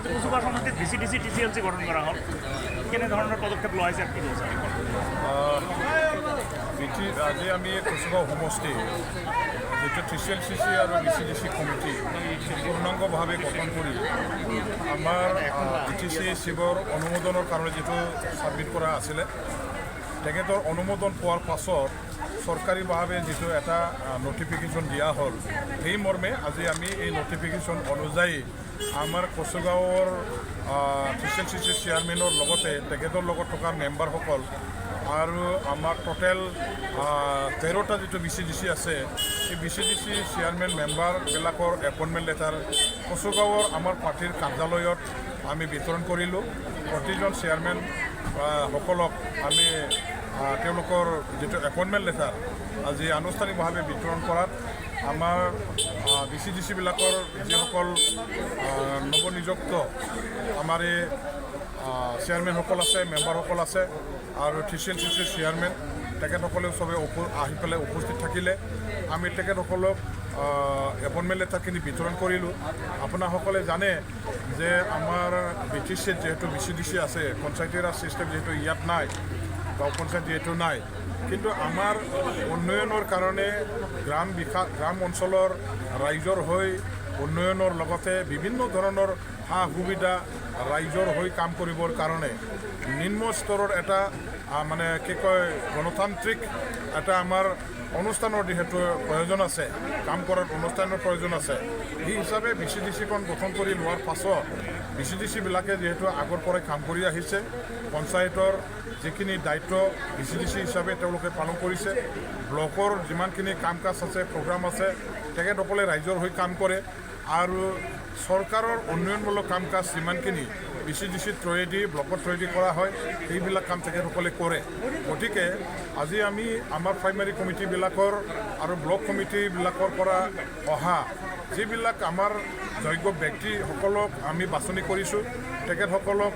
যেহেতু কুচুকা সমষ্টিত VCDC TCLC গঠন কৰা হ'ল কেনে ধৰণৰ পদক্ষেপ লোৱা হৈছে কি কৈছে আজি আমি কুচুকা সমষ্টি যেটো TCLCC আৰু VCDC কমিটি পূৰ্ণাংগভাৱে গঠন কৰি আমাৰ BTC শিৱৰ অনুমোদনৰ কাৰণে যেটো সাবমিট কৰা আছিলে তেখেতৰ অনুমোদন পোৱাৰ পাছত চৰকাৰীভাৱে যেটো এটা নটিফিকেশ্যন দিয়া হ'ল সেই মৰ্মে আজি আমি এই নটিফিকেশ্যন অনুযায়ী আমাৰ কুচুগাঁৱৰ TCLCC চেয়াৰমেনৰ লগতে তেখেতৰ লগত থকা মেম্বাৰসকল আৰু আমাৰ টোটেল 13টা যেটো VCDC আছে এই VCDC চেয়াৰমেন মেম্বাৰবিলাকৰ এপইণ্টমেণ্ট লেটাৰ কুচুগাঁৱৰ আমাৰ পাৰ্টীৰ কাৰ্যালয়ত আমি বিতৰণ কৰিলোঁ প্ৰতিজন চেয়াৰমেন সকলক আমি তেওঁলোকৰ যেটো এপইণ্টমেণ্ট লেটাৰ আজি আনুষ্ঠানিকভাৱে বিতৰণ কৰাত আমাৰ VCDCবিলাকৰ যিসকল নৱনিযুক্ত আমাৰ এই চেয়াৰমেনসকল আছে মেম্বাৰসকল আছে আৰু TCLCC চেয়াৰমেন তেখেতসকলেও চবে আহি পেলাই উপস্থিত থাকিলে আমি তেখেতসকলক এপইণ্টমেণ্ট লেটাৰখিনি বিতৰণ কৰিলোঁ আপোনাসকলে জানে যে আমাৰ BTCত যেহেতু VCDC আছে পঞ্চায়তী ৰাজ চিষ্টেম যেহেতু ইয়াত নাই গাঁও পঞ্চায়ত যেহেতু নাই কিন্তু আমাৰ উন্নয়নৰ কাৰণে গ্ৰাম অঞ্চলৰ ৰাইজৰ হৈ উন্নয়নৰ লগতে বিভিন্ন ধৰণৰ সা সুবিধা ৰাইজৰ হৈ কাম কৰিবৰ কাৰণে নিম্ন স্তৰৰ এটা মানে কি কয় গণতান্ত্ৰিক এটা আমাৰ অনুষ্ঠানৰ যিহেতু প্ৰয়োজন আছে কাম কৰাৰ অনুষ্ঠানৰ প্ৰয়োজন আছে এই হিচাপে VCDCখন গঠন কৰি লোৱাৰ পাছত VCDCবিলাকে যিহেতু আগৰ পৰাই কাম কৰি আহিছে পঞ্চায়তৰ যিখিনি দায়িত্ব VCDC হিচাপে তেওঁলোকে পালন কৰিছে ব্লকৰ যিমানখিনি কাম কাজ আছে প্ৰগ্ৰাম আছে তেখেতসকলে ৰাইজৰ হৈ কাম কৰে আৰু চৰকাৰৰ উন্নয়নমূলক কাম কাজ যিমানখিনি VCDC থ্ৰুৱেদি ব্লকৰ থ্ৰুৱেদি কৰা হয় সেইবিলাক কাম তেখেতসকলে কৰে গতিকে আজি আমি আমাৰ প্ৰাইমাৰী কমিটিবিলাকৰ আৰু ব্লক কমিটিবিলাকৰ পৰা অহা যিবিলাক আমাৰ যোগ্য ব্যক্তিসকলক আমি বাছনি কৰিছোঁ তেখেতসকলক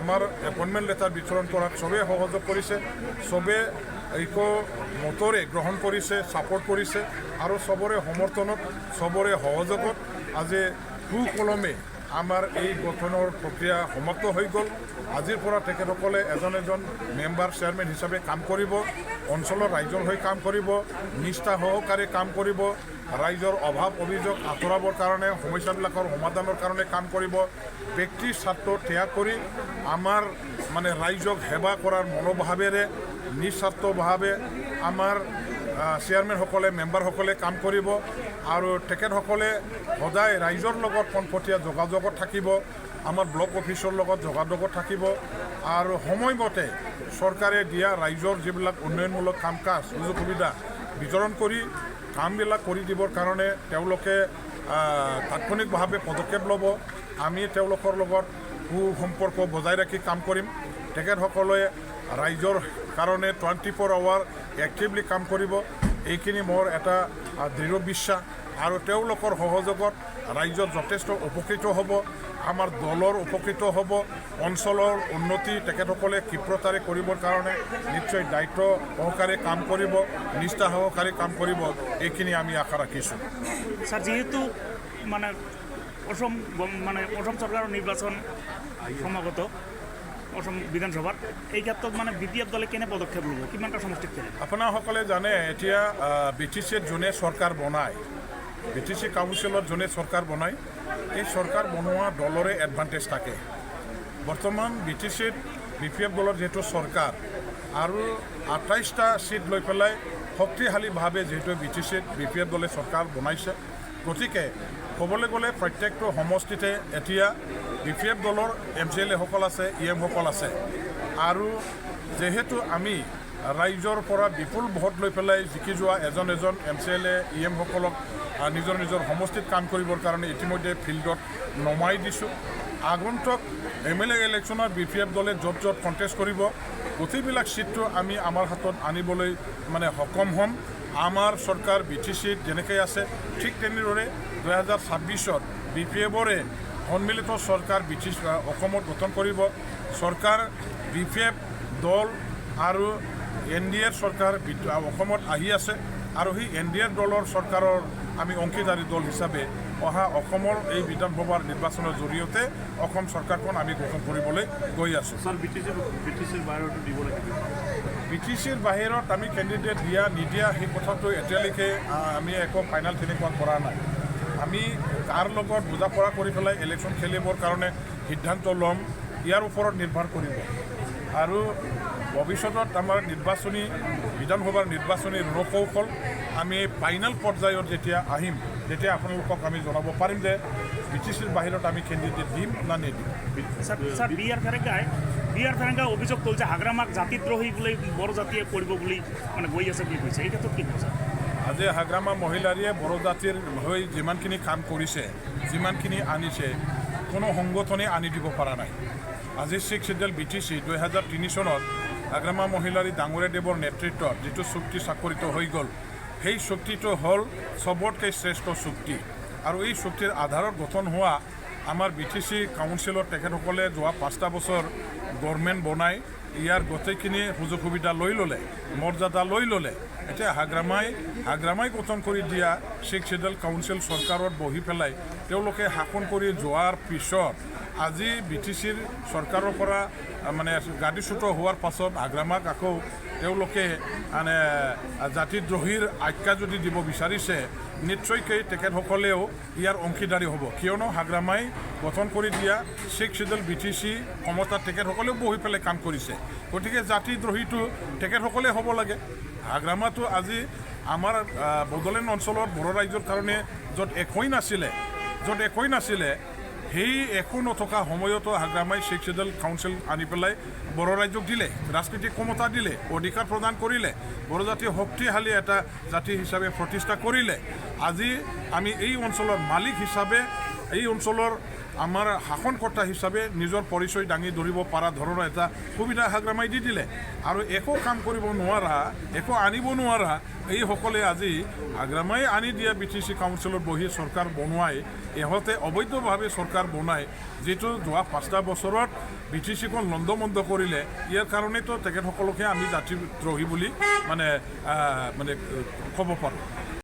আমাৰ এপইণ্টমেণ্ট লেটাৰ বিতৰণ কৰাত চবেই সহযোগ কৰিছে চবে মতৰে গ্ৰহণ কৰিছে ছাপোৰ্ট কৰিছে আৰু চবৰে সমৰ্থনত চবৰে সহযোগত আজি সুকলমে আমাৰ এই গঠনৰ প্ৰক্ৰিয়া সমাপ্ত হৈ গ'ল আজিৰ পৰা তেখেতসকলে এজন মেম্বাৰ চেয়াৰমেন হিচাপে কাম কৰিব অঞ্চলৰ ৰাইজৰ হৈ কাম কৰিব নিষ্ঠা সহকাৰে কাম কৰিব ৰাইজৰ অভাৱ অভিযোগ আঁতৰাবৰ কাৰণে সমস্যাবিলাকৰ সমাধানৰ কাৰণে কাম কৰিব ব্যক্তিৰ স্বাৰ্থ ত্যাগ কৰি আমাৰ মানে ৰাইজক সেৱা কৰাৰ মনোভাৱেৰে নিস্বাৰ্থভাৱে আমাৰ চেয়াৰমেনসকলে মেম্বাৰসকলে কাম কৰিব আৰু তেখেতসকলে সদায় ৰাইজৰ লগত পোনপটীয়া যোগাযোগত থাকিব আমাৰ ব্লক অফিচৰ লগত যোগাযোগত থাকিব আৰু সময়মতে চৰকাৰে দিয়া ৰাইজৰ যিবিলাক উন্নয়নমূলক কাম কাজ সুযোগ সুবিধা বিতৰণ কৰি কামবিলাক কৰি দিবৰ কাৰণে তেওঁলোকে তাৎক্ষণিকভাৱে পদক্ষেপ ল'ব আমি তেওঁলোকৰ লগত সুসম্পৰ্ক বজাই ৰাখি কাম কৰিম তেখেতসকলে ৰাইজৰ কাৰণে 24 আৱাৰ এক্টিভলি কাম কৰিব এইখিনি মোৰ এটা দৃঢ় বিশ্বাস আৰু তেওঁলোকৰ সহযোগত ৰাইজৰ যথেষ্ট উপকৃত হ'ব আমাৰ দলৰ উপকৃত হ'ব অঞ্চলৰ উন্নতি তেখেতসকলে ক্ষিপ্ৰতাৰে কৰিবৰ কাৰণে নিশ্চয় দায়িত্ব সহকাৰে কাম কৰিব নিষ্ঠা সহকাৰে কাম কৰিব এইখিনি আমি আশা ৰাখিছোঁ স্যাৰ যেহেতু মানে অসম সৰকাৰেৰ নিৰ্বাচন সমাগত অসম বিধানসভাত এই ক্ষেত্ৰত মানে BPF দলে কেনে পদক্ষেপ ল'ব কিমানটা সমষ্টিত খেলে আপোনাসকলে জানে এতিয়া BTCত যোনে চৰকাৰ বনায় BTC কাউন্সিলত যোনে চৰকাৰ বনায় এই চৰকাৰ বনোৱা দলৰে এডভান্টেজ থাকে বৰ্তমান BTCত BPF দলৰ যেহেতু চৰকাৰ আৰু 28টা সিট লৈ পেলাই শক্তিশালীভাৱে যেহেতু BTCত BPF দলে চৰকাৰ বনাইছে গতিকে ক'বলৈ গ'লে প্ৰত্যেকটো সমষ্টিতে এতিয়া BPF দলৰ MCLA সকল আছে EM সকল আছে আৰু যেহেতু আমি ৰাইজৰ পৰা বিপুল ভোট লৈ পেলাই জিকি যোৱা এজন MCLA EM সকলক নিজৰ সমষ্টিত কাম কৰিবৰ কাৰণে ইতিমধ্যে ফিল্ডত নমাই দিছোঁ আগন্তুক MLA ইলেকশ্যনত BPF দলে য'ত কণ্টেষ্ট কৰিব গোটেইবিলাক সিটটো আমি আমাৰ হাতত আনিবলৈ মানে সক্ষম হ'ম আমাৰ চৰকাৰ BTCত যেনেকৈ আছে ঠিক তেনেদৰে 2026ত BPFৰে সন্মিলিত চৰকাৰ অসমত গঠন কৰিব চৰকাৰ BPF দল আৰু NDAৰ চৰকাৰ অসমত আহি আছে আৰু সেই NDAৰ দলৰ চৰকাৰৰ আমি অংশীদাৰী দল হিচাপে অহা অসমৰ এই বিধানসভাৰ নিৰ্বাচনৰ জৰিয়তে অসম চৰকাৰখন আমি গঠন কৰিবলৈ গৈ আছোঁ। স্যাৰ বিটিসিৰ বাহিৰতো দিব লাগিব। BTCৰ বাহিৰত আমি কেণ্ডিডেট দিয়া নিদিয়া সেই কথাটো এতিয়ালৈকে আমি একো ফাইনেল তেনেকুৱা কৰা নাই। আমি কাৰ লগত বুজা-পৰা কৰি পেলাই ইলেকশ্যন খেলিবৰ কাৰণে সিদ্ধান্ত ল'ম, ইয়াৰ ওপৰত নিৰ্ভৰ কৰিব। আৰু ভৱিষ্যতত আমাৰ বিধানসভাৰ নিৰ্বাচনী ৰণকৌশল আমি ফাইনেল পৰ্যায়ত যেতিয়া আহিম, তেতিয়া আপোনালোকক আমি জনাব পাৰিম যে BTCৰ বাহিৰত আমি কেণ্ডিডেট দিম না নিদিম। স্যার বি আর ফেরেঙ্গাই অভিযোগ তুলছে হাগ্রামাক জাতিদ্রোহী বলে বড় জাতিয়ে করব বলে মানে গৈ আছে বুলি কৈছে, এই ক্ষেত্ৰত কি কৈছে? আজি হাগ্ৰামা মহিলাৰীয়ে বড়ো জাতিৰ হৈ যিমানখিনি কাম কৰিছে, যিমানখিনি আনিছে, কোনো সংগঠনে আনি দিব পৰা নাই। আজি 6 শিডিউল BTC 2003 চনত হাগ্ৰামা মহিলাৰী ডাঙৰীয়াদেৱৰ নেতৃত্বত যিটো চুক্তি স্বাক্ষৰিত হৈ গ'ল, সেই চুক্তিটো হ'ল চবতকৈ শ্ৰেষ্ঠ চুক্তি। আৰু এই চুক্তিৰ আধাৰত গঠন হোৱা আমাৰ BTC কাউন্সিলৰ তেখেতসকলে যোৱা 5টা বছৰ গভৰ্ণমেণ্ট বনাই ইয়াৰ গোটেইখিনি সুযোগ সুবিধা লৈ ল'লে, মৰ্যাদা লৈ ল'লে। এতিয়া হাগ্ৰামাই গঠন কৰি দিয়া 6 শিডিউল কাউন্সিল চৰকাৰত বহি পেলাই তেওঁলোকে শাসন কৰি যোৱাৰ পিছত আজি BTCৰ চৰকাৰৰ পৰা মানে গাদীচ্যুত হোৱাৰ পাছত হাগ্ৰামাক আকৌ তেওঁলোকে মানে জাতিদ্ৰোহীৰ আখ্যা যদি দিব বিচাৰিছে, নিশ্চয়কৈ তেখেতসকলেও ইয়াৰ অংশীদাৰী হ'ব। কিয়নো হাগ্ৰামাই গঠন কৰি দিয়া 6 শিডিউল BTC ক্ষমতাত তেখেতসকলেও বহি পেলাই কাম কৰিছে, গতিকে জাতিদ্ৰোহীটো তেখেতসকলে হ'ব লাগে। হাগ্ৰামাটো আজি আমাৰ বড়োলেণ্ড অঞ্চলত বড়ো ৰাইজৰ কাৰণে য'ত একোৱেই নাছিলে সেই একো নথকা সময়তো হাগ্ৰামাই 6 শিডিউল কাউন্সিল আনি পেলাই বড়ো ৰাইজক দিলে, ৰাজনৈতিক ক্ষমতা দিলে, অধিকাৰ প্ৰদান কৰিলে, বড়ো জাতিৰ শক্তিশালী এটা জাতি হিচাপে প্ৰতিষ্ঠা কৰিলে। আজি আমি এই অঞ্চলৰ মালিক হিচাপে, এই অঞ্চলৰ আমাৰ শাসনকৰ্তা হিচাপে নিজৰ পৰিচয় দাঙি ধৰিব পৰা ধৰণৰ এটা সুবিধা হাগ্ৰামাই দি দিলে। আৰু একো কাম কৰিব নোৱাৰা, একো আনিব নোৱাৰা এইসকলে আজি হাগ্ৰামাই আনি দিয়া BTC কাউন্সিলত বহি চৰকাৰ বনোৱাই, ইহঁতে অবৈধভাৱে চৰকাৰ বনাই যিটো যোৱা 5টা বছৰত BTCখন লণ্ডমণ্ড কৰিলে, ইয়াৰ কাৰণেতো তেখেতসকলকে আমি জাতিদ্ৰোহী বুলি মানে ক'ব পাৰোঁ।